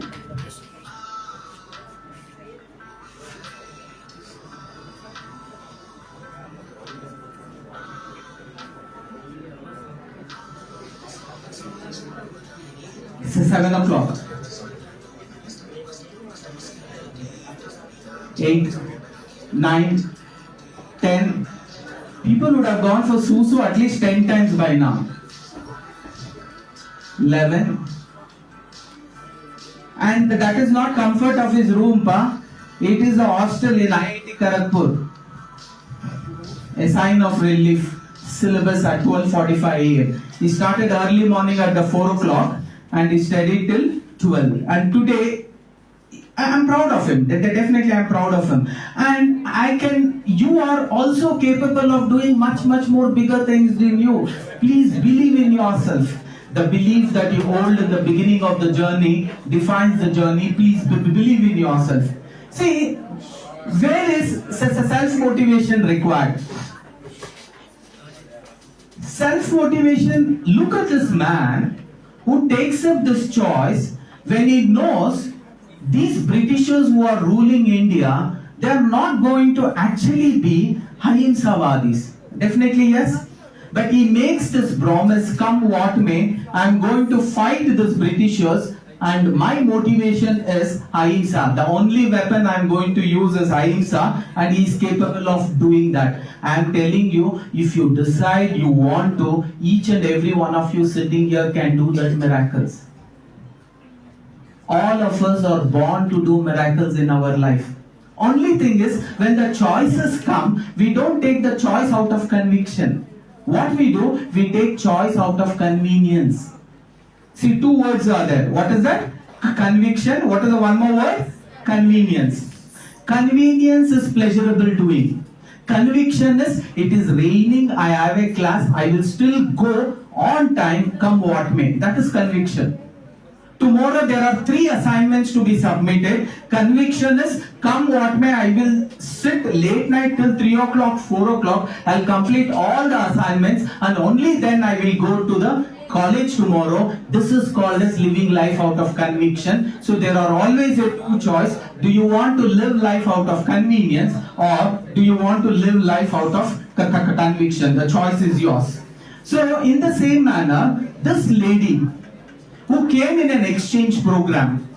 It's 7 o'clock. 8, 9, 10. People would have gone for Susu at least 10 times by now. 11. And that is not comfort of his room, pa. It is a hostel in IIT Kharagpur. A sign of relief. Syllabus at 12:45 a.m. He started early morning at the 4 o'clock and he studied till 12. And today, I am proud of him. Definitely I am proud of him. And you are also capable of doing much more bigger things than you. Please believe in yourself. The belief that you hold in the beginning of the journey defines the journey. Please believe in yourself. See, where is self-motivation required? Self-motivation, look at this man who takes up this choice when he knows these Britishers who are ruling India, they are not going to actually be Ahimsawadis. Definitely yes. But he makes this promise, come what may, I am going to fight these Britishers and my motivation is Ahimsa. The only weapon I am going to use is Ahimsa and he is capable of doing that. I am telling you, if you decide you want to, each and every one of you sitting here can do that miracles. All of us are born to do miracles in our life. Only thing is, when the choices come, we don't take the choice out of conviction. What we do, we take choice out of convenience. See, two words are there. What is that? Conviction. What is the one more word? Convenience. Convenience is pleasurable doing. Conviction is, it is raining, I have a class, I will still go on time, come what may. That is conviction. Tomorrow there are 3 assignments to be submitted. Conviction is, come what may, I will sit late night till 3 o'clock, 4 o'clock, I'll complete all the assignments and only then I will go to the college tomorrow. This is called as living life out of conviction. So there are always a two choice. Do you want to live life out of convenience, or do you want to live life out of conviction? The choice is yours. So in the same manner, this lady who came in an exchange program,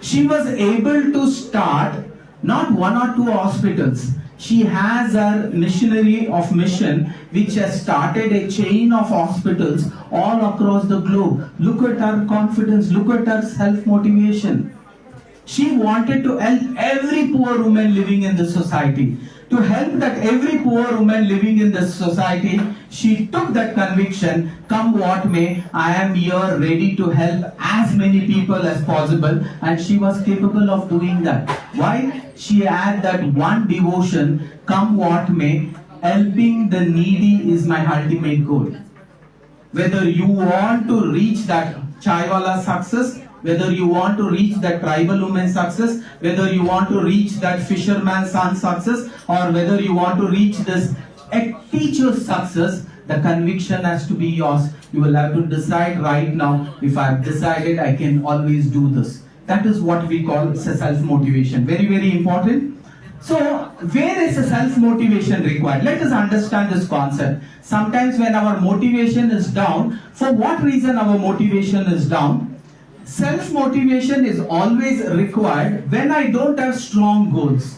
she was able to start not 1 or 2 hospitals. She has a missionary of mission which has started a chain of hospitals all across the globe. Look at her confidence, look at her self-motivation. She wanted to help every poor woman living in the society. To help that every poor woman living in the society, she took that conviction, come what may, I am here ready to help as many people as possible, and she was capable of doing that. Why? She had that one devotion, come what may, helping the needy is my ultimate goal. Whether you want to reach that chaiwala success, whether you want to reach that tribal woman success, whether you want to reach that fisherman's son success, or whether you want to reach this teacher's success, the conviction has to be yours. You will have to decide right now, if I have decided I can always do this. That is what we call self-motivation. Very, very important. So, where is the self-motivation required? Let us understand this concept. Sometimes when our motivation is down, for what reason our motivation is down? Self-motivation is always required when I don't have strong goals.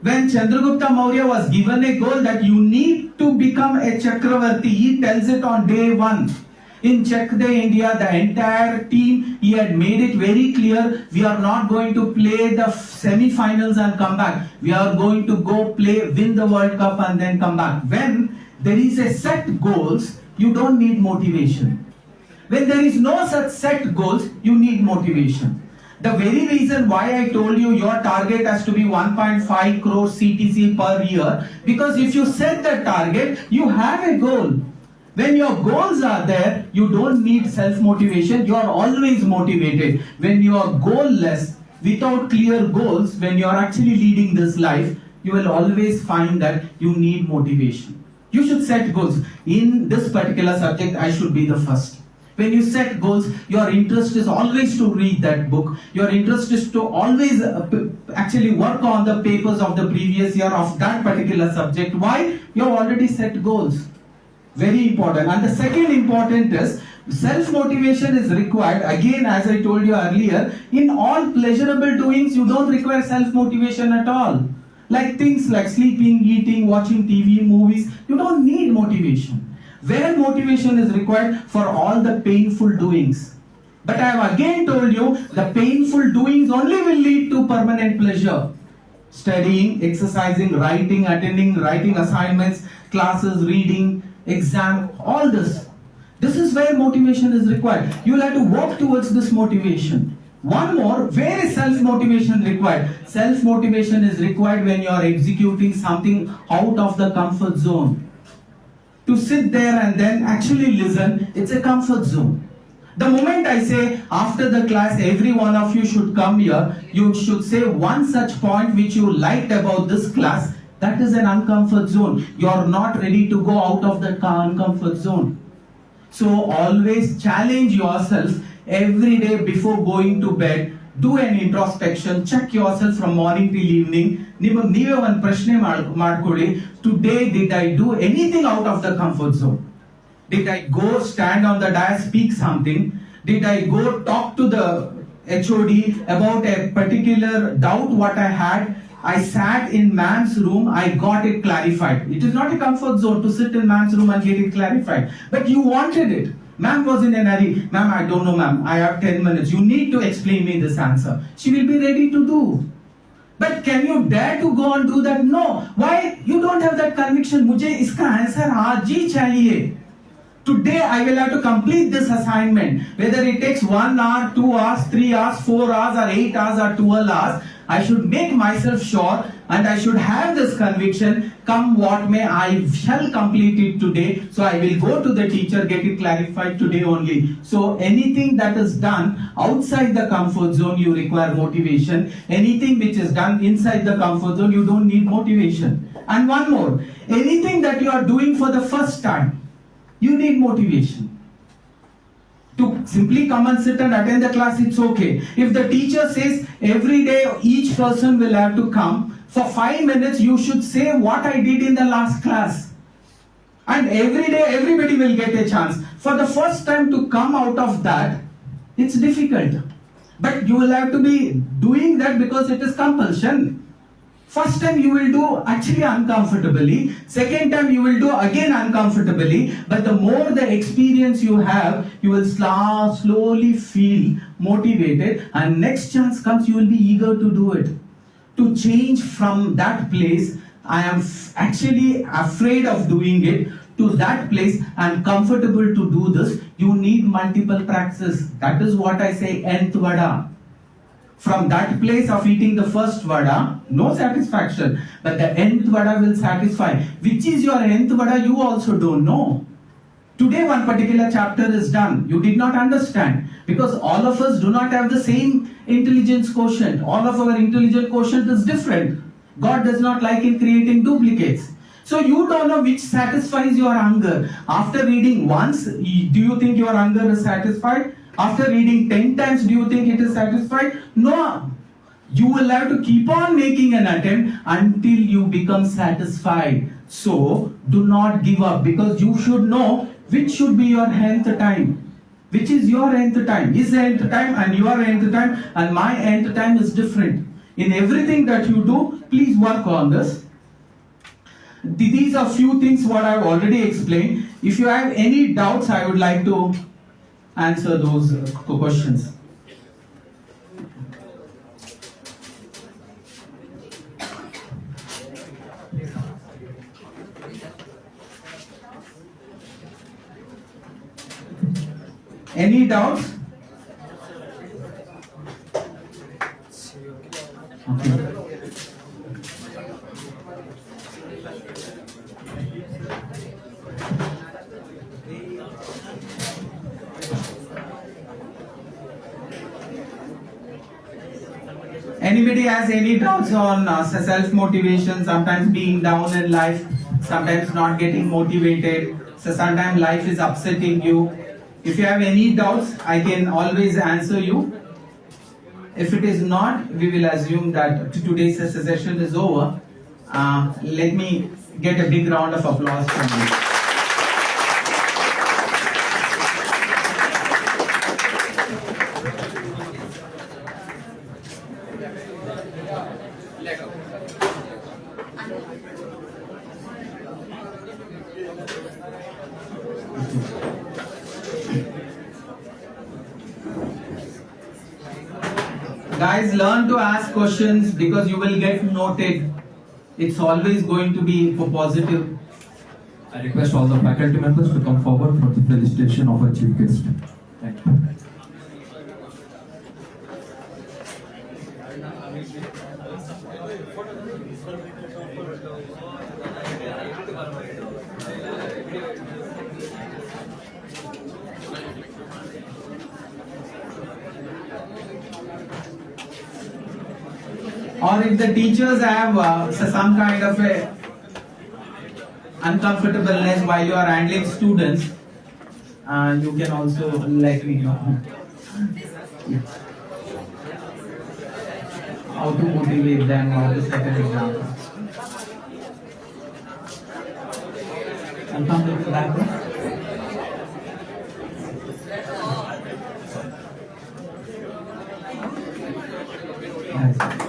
When Chandragupta Maurya was given a goal that you need to become a Chakravarti, he tells it on day 1. In Check the India, the entire team, he had made it very clear, we are not going to play the semi-finals and come back. We are going to go play, win the World Cup and then come back. When there is a set goals, you don't need motivation. When there is no such set goals, you need motivation. The very reason why I told you your target has to be 1.5 crore CTC per year, because if you set the target, you have a goal. When your goals are there, you don't need self-motivation, you are always motivated. When you are goalless, without clear goals, when you are actually leading this life, you will always find that you need motivation. You should set goals. In this particular subject, I should be the first. When you set goals, your interest is always to read that book. Your interest is to always actually work on the papers of the previous year of that particular subject. Why? You have already set goals. Very important. And the second important is, self-motivation is required. Again, as I told you earlier, in all pleasurable doings, you don't require self-motivation at all. Like things like sleeping, eating, watching TV, movies, you don't need motivation. Where motivation is required for all the painful doings. But I have again told you, the painful doings only will lead to permanent pleasure. Studying, exercising, writing, attending, writing assignments, classes, reading, exam, all this. This is where motivation is required. You will have to work towards this motivation. One more, where is self-motivation required? Self-motivation is required when you are executing something out of the comfort zone. To sit there and then actually listen, it's a comfort zone. The moment I say, after the class, every one of you should come here, you should say one such point which you liked about this class, that is an uncomfort zone. You are not ready to go out of that uncomfort zone. So always challenge yourself every day before going to bed. Do an introspection, check yourself from morning till evening. Neeve one prashne madkoli. Today did I do anything out of the comfort zone? Did I go stand on the dais, speak something? Did I go talk to the HOD about a particular doubt what I had? I sat in ma'am's room, I got it clarified. It is not a comfort zone to sit in ma'am's room and get it clarified. But you wanted it. Ma'am was in a hurry. Ma'am, I don't know, ma'am. I have 10 minutes. You need to explain me this answer. She will be ready to do. But can you dare to go and do that? No. Why? You don't have that conviction. मुझे इसका answer आज ही चाहिए. Today I will have to complete this assignment. Whether it takes 1 hour, 2 hours, 3 hours, 4 hours, or 8 hours, or 12 hours, I should make myself sure and I should have this conviction, come what may, I shall complete it today. So I will go to the teacher, get it clarified today only. So anything that is done outside the comfort zone, you require motivation. Anything which is done inside the comfort zone, you don't need motivation. And one more, anything that you are doing for the first time, you need motivation. To simply come and sit and attend the class, it's okay. If the teacher says every day each person will have to come, for 5 minutes you should say what I did in the last class. And every day everybody will get a chance. For the first time to come out of that, it's difficult. But you will have to be doing that because it is compulsion. First time you will do actually uncomfortably. Second time you will do again uncomfortably. But the more the experience you have, you will slowly feel motivated. And next chance comes, you will be eager to do it. To change from that place, I am actually afraid of doing it, to that place, I am comfortable to do this. You need multiple practices. That is what I say, nth vada. From that place of eating the first vada, no satisfaction. But the nth vada will satisfy. Which is your nth vada, you also don't know. Today one particular chapter is done. You did not understand. Because all of us do not have the same intelligence quotient. All of our intelligence quotient is different. God does not like in creating duplicates. So you don't know which satisfies your hunger. After reading once, do you think your hunger is satisfied? After reading 10 times, do you think it is satisfied? No. You will have to keep on making an attempt until you become satisfied. So, do not give up, because you should know which should be your nth time. Which is your nth time? His nth time and your nth time and my nth time is different. In everything that you do, please work on this. These are few things what I have already explained. If you have any doubts, I would like to answer those questions. Any doubts? Okay. Anybody has any doubts on self-motivation, sometimes being down in life, sometimes not getting motivated, so sometimes life is upsetting you. If you have any doubts, I can always answer you. If it is not, we will assume that today's session is over. Let me get a big round of applause from you. Guys, learn to ask questions because you will get noted. It's always going to be for positive. I request all the faculty members to come forward for the felicitation of our chief guest. Thank you. Or if the teachers have some kind of a uncomfortableness while you are handling students, you can also let me know. How to motivate them, how to set an example. Uncomfortable background? Nice.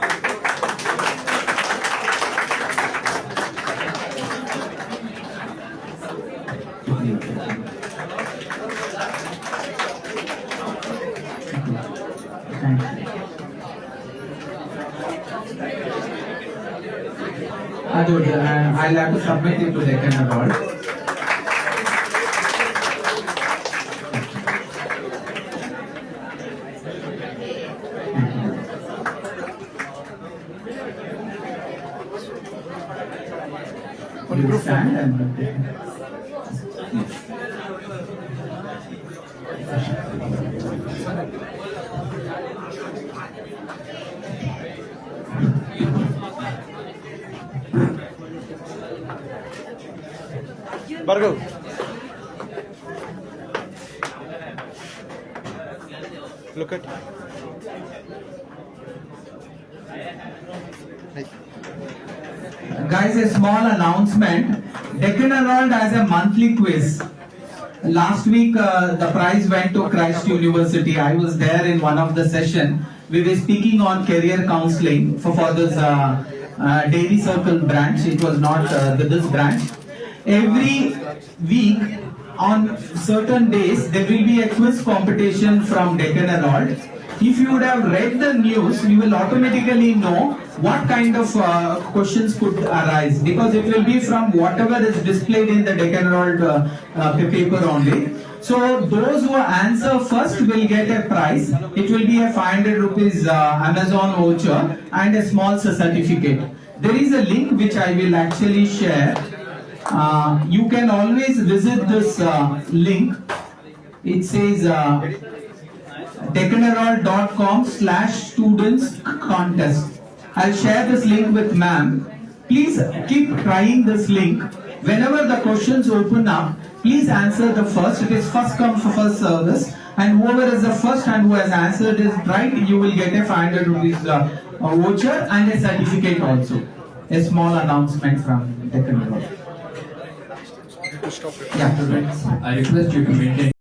Thank you. I'll have to submit it to Deccan Herald. You stand and Bargo. Look at. Guys, a small announcement. Deccan Herald has a monthly quiz. Last week, the prize went to Christ University. I was there in one of the session. We were speaking on career counseling for this Dairy Circle branch. It was not this branch. Every week, on certain days, there will be a quiz competition from Deccan Herald. If you would have read the news, you will automatically know what kind of questions could arise, because it will be from whatever is displayed in the Deccan Herald paper only. So those who answer first will get a prize. It will be a 500 rupees Amazon voucher and a small certificate. There is a link which I will actually share. You can always visit this link. It says deccanherald.com/students contest. I'll share this link with ma'am. Please keep trying this link. Whenever the questions open up, please answer the first. It is first come first service, and whoever is the first and who has answered it right, you will get a 500 rupees voucher and a certificate also. A small announcement from Deccan Herald. Yeah, I request you to maintain